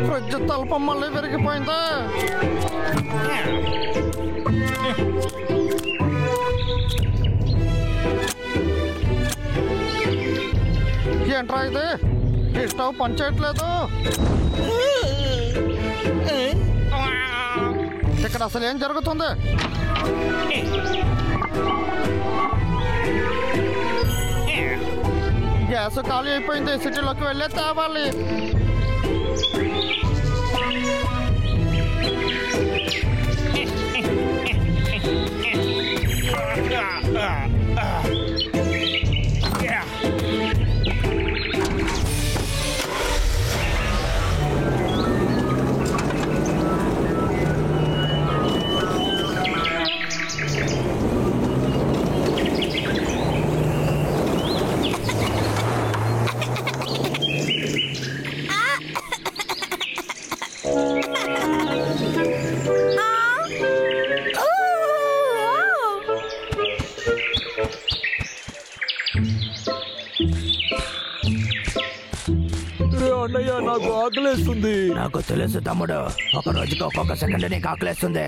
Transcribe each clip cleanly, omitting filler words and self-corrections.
Fridge తలుపు మళ్ళీ విరిగిపోయిందా? ఏంట్రా ఇది? ఈ స్టవ్ పనిచేయట్లేదు. ఇక్కడ అసలు ఏం జరుగుతుంది? గ్యాస్ ఖాళీ అయిపోయింది. సిటీలోకి వెళ్ళే తేవాలి. అన్నయ్య, నాకు ఆకలేస్తుంది. నాకు తెలుసు తమ్ముడు, ఒక రోజుకి ఒక్కొక్క సెకండ్ నీకు ఆకలేస్తుంది.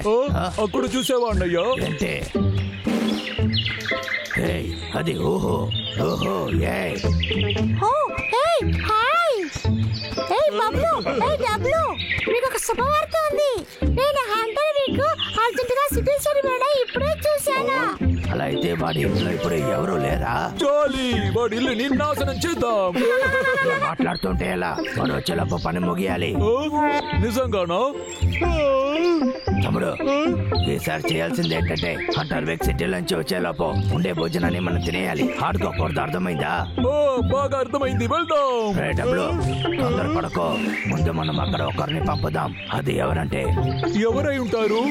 అక్కడ చూసావా అన్నయ్య? ఏంటి అది? ఓహో ఓహో మీకు ఒక శుభవార్త ఉంది. నేను హంటర్ మీకు అర్జెంటుగా సిటీ సరిపడా ఇప్పుడే చూశాను. అలా అయితే వాడి ఇంట్లో ఇప్పుడు ఎవరు లేరా? చాలి, వాడి ఇల్లు నాశనం చేద్దాం. మాట్లాడుతుంటే ఎలా? వాడు వచ్చేలోపు పని ముగియాలి. నిజంగానా? తమ్ముడు, ఈసారి చేయాల్సింది ఏంటంటే హంటర్ వేక్ సిటీ నుంచి వచ్చేలోపు ఉండే భోజనాన్ని మనం తినేయాలి. ఆడుకోకూడదు, అర్థమైందా? బాగా అర్థమైంది, వెళ్దాం. డబ్బులు తొందర పడుకో. ముందు మనం అక్కడ ఒకరిని పంపుదాం. అది ఎవరంటే? ఎవరై ఉంటారు?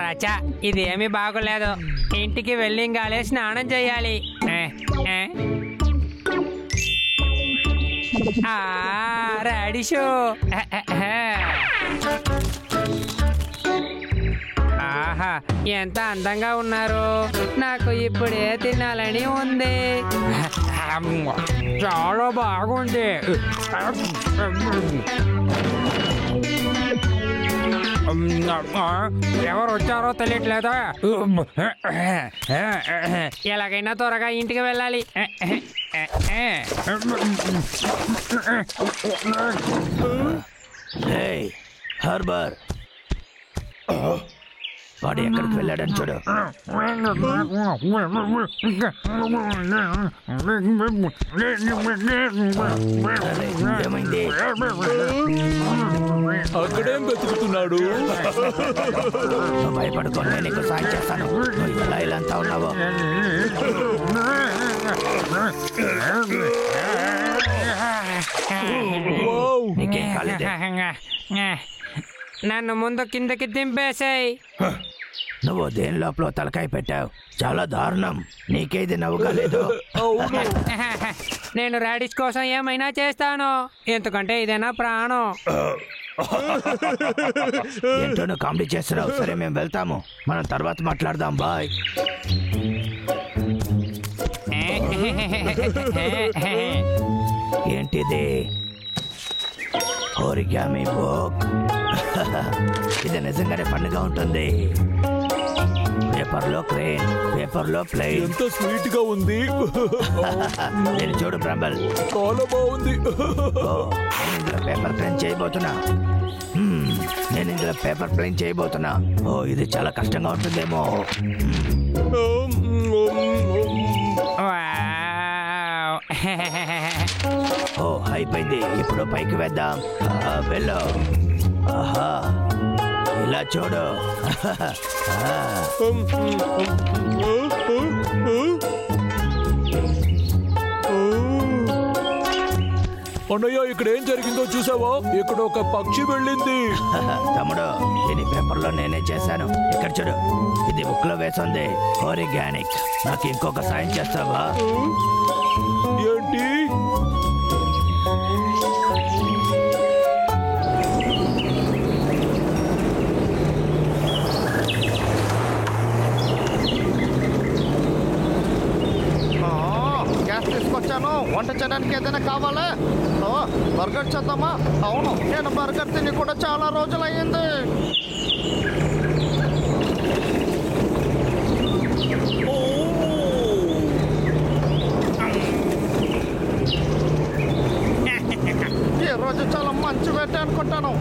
రాజా, ఇదేమీ బాగోలేదు. ఇంటికి వెళ్ళి ఇంకాలే స్నానం చేయాలి. రాడిషో, ఆహా, ఎంత అందంగా ఉన్నారు. నాకు ఇప్పుడే తినాలని ఉంది. చాలా బాగుంది. ఎవరు వచ్చారో తెలియట్లేదా? ఎలాగైనా త్వరగా ఇంటికి వెళ్ళాలి. హార్బర్, వాడు ఎక్కడికి వెళ్ళాడని చూడు. ఏమైంది? అక్కడేం వెతుకుతున్నాడు? భయపడుకో, నేను నీకు సాయం చేస్తాను. నువ్వు ఎలా ఇలా అంతా ఉన్నావు? నీకేం కాలేదు. నన్ను ముందు కిందకి దింపేసాయి. నువ్వు దేని లోపల తలకాయ పెట్టావు? చాలా దారుణం. నీకేది నవ్వుగా లేదు? నేను రాడిష్ కోసం ఏమైనా చేస్తాను, ఎందుకంటే ఇదేనా ప్రాణం. ఏంటో నువ్వు కామెడీ చేస్తున్నావు. సరే, మేము వెళ్తాము. మనం తర్వాత మాట్లాడదాం. బాయ్. ఏంటిది? Origami book. ఇది నిజంగానే ఫన్గా ఉంటుంది. పేపర్లో క్రేన్, పేపర్లో ప్లేన్. ఎంత స్వీట్ గా ఉంది. నేను చూడు బ్రంబల్, చాలా బాగుంది. నేను ఇందులో పేపర్ ప్లేన్ చేయబోతున్నా. నేను ఇందులో పేపర్ ప్లేన్ చేయబోతున్నా. ఓ, ఇది చాలా కష్టంగా ఉంటుందేమో. ఓ, అయిపోయింది. ఇప్పుడు పైకి వేద్దాం. వెళ్ళు. ఆహా, ఇలా చూడు. అన్నయ్య ఇక్కడ ఏం జరిగిందో చూసావా? ఇక్కడ ఒక పక్షి వెళ్ళింది. తమ్ముడు దీని పేపర్లో నేనే చేశాను. ఇక్కడ చూడు, ఇది బుక్ లో వేసింది ఆర్గానిక్. నాకు ఇంకొక సాయం చేస్తావా? ఏంటి? గ్యాస్ తీసుకొచ్చాను. వంట చేయడానికి ఏదైనా కావాలా? బర్గర్ చేద్దామా? అవును, నేను బర్గర్ తిని కూడా చాలా రోజులు అయ్యింది. ఈ రోజు చాలా మంచి వేట అనుకుంటాను.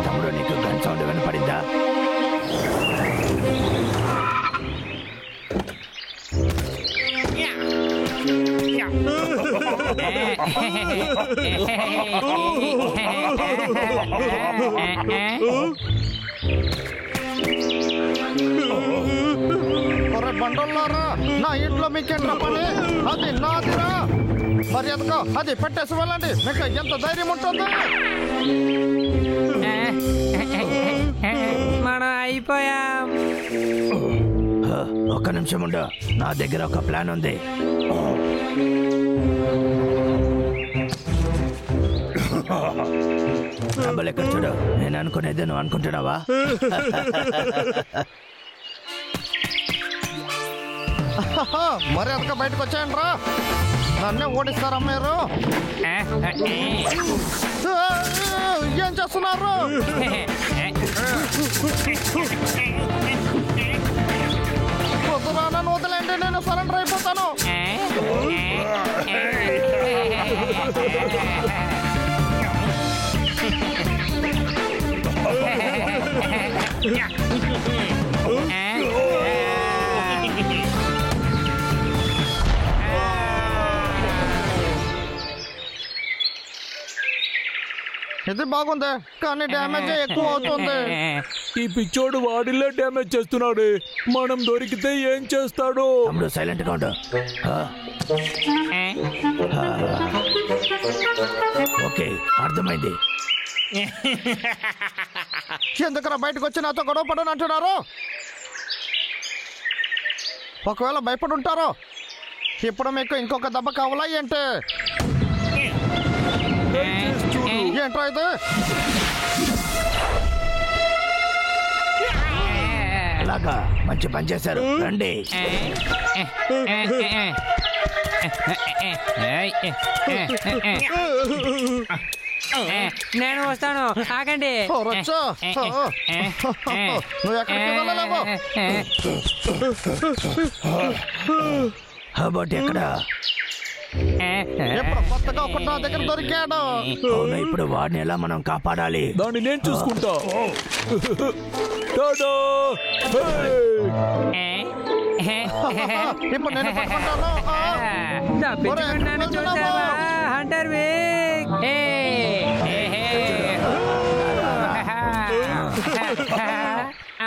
తమ్ముడు నీకు గన్ సౌండ్ వినపడిందా? ఒరే బండోళ్ళారా, నా ఇంట్లో మీకేంట్రా పని? అది నాదిరా. మర్యాదగా అది పెట్టేసి వెళ్ళండి. మీకు ఎంత ధైర్యం ఉంటుంది? మనం అయిపోయాం. ఒక్క నిమిషం ఉండు, నా దగ్గర ఒక ప్లాన్ ఉంది. డబ్బులు ఎక్కడ చూడు. నేను అనుకునేది నువ్వు అనుకుంటున్నావా? మర్యాదగా బయటకు వచ్చాయండి రా. నన్నే ఓడిస్తారా మీరు? ఏం చేస్తున్నారు? వద్దురా, నన్ను వదిలేండి. నేను సరెండర్ అయిపోతాను. ఇది బాగుంది, కానీ డ్యామేజ్ ఎక్కువ అవుతుంది. ఈ పిచ్చోడు వాడిల్లే డ్యామేజ్ చేస్తున్నాడు. మనం దొరికితే ఏం చేస్తాడు? తమ్ముడు సైలెంట్ గా ఉండు. ఓకే, అర్థమైంది. ఎందుకరా బయటకు వచ్చి నాతో గొడవ పడని అంటున్నారు? ఒకవేళ భయపడి ఉంటారో ఇప్పుడు మీకు ఇంకొక దెబ్బ కావాలా ఏంటి? ఏంట్రా ఇది? అలాగా, మంచి పని చేశారు. రండి. నేను వస్తాను, ఆగండి. నువ్వు ఎక్కడికి వెళ్ళలేవు. ఎక్కడ? ఇప్పుడు కొత్తగా ఒకటి నా దగ్గర దొరికాడు. అవును, ఇప్పుడు వాడిని ఎలా మనం కాపాడాలి? దాన్ని నేను చూసుకుంటా. టాడా! ఇప్పుడు నేను పట్టుకుంటాను. తప్పించుకున్నాను, చూసావా హంటర్ విక్?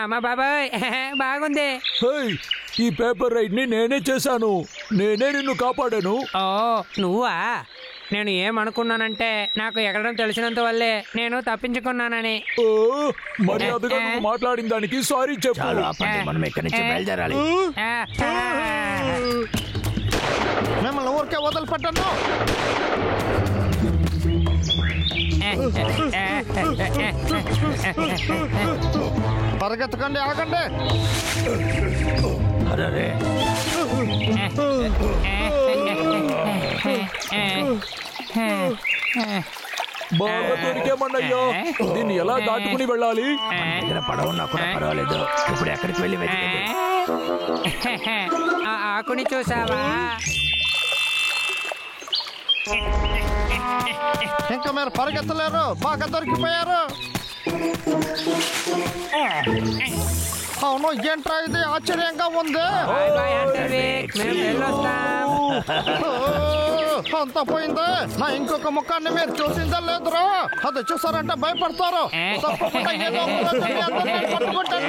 అమ్మా బాబాయ్, బాగుంది. ఈ పేపర్ రైడ్ ని నేనే చేశాను. నేనే నిన్ను కాపాడాను. ఓ, నువ్వా? నేను ఏమనుకున్నానంటే నాకు ఎగరడం తెలిసినంత వల్లే నేను తప్పించుకున్నానని. ఓ, మర్యాదగా నువ్వు మాట్లాడిన దానికి సారీ చెప్పు. చాలు ఆపండి, మనం ఇక్కడి నుంచి బయలుదేరాలి. మిమ్మల్ని ఊరికే వదిలిపెట్టాను. పరిగెత్తకండి, ఆగండి. అరే, బాగా దొరికేమన్నయ్యా. దీన్ని ఎలా దాటుకుని వెళ్ళాలి? దగ్గర పడవ ఉన్నా కూడా పర్వాలేదు. ఇప్పుడు ఎక్కడికి వెళ్ళి వెతికేది? ఆ ఆకుని చూసావా? ఇంకా మీరు పరిగెత్తలేరు, బాగా దొరికిపోయారు. అవును, ఏంట్రా ఇది? ఆశ్చర్యంగా ఉంది. బాయ్ బాయ్ హంటర్ విక్, మేము వెళ్ళొస్తాం. అంతా పోయింది. నా ఇంకొక ముఖాన్ని మీరు చూసిందా లేదురా? అది చూసారంటే భయపడతారు. తప్పకుండా ఏదో ఒక రోజు మీ అందరినీ పట్టుకుంటాను.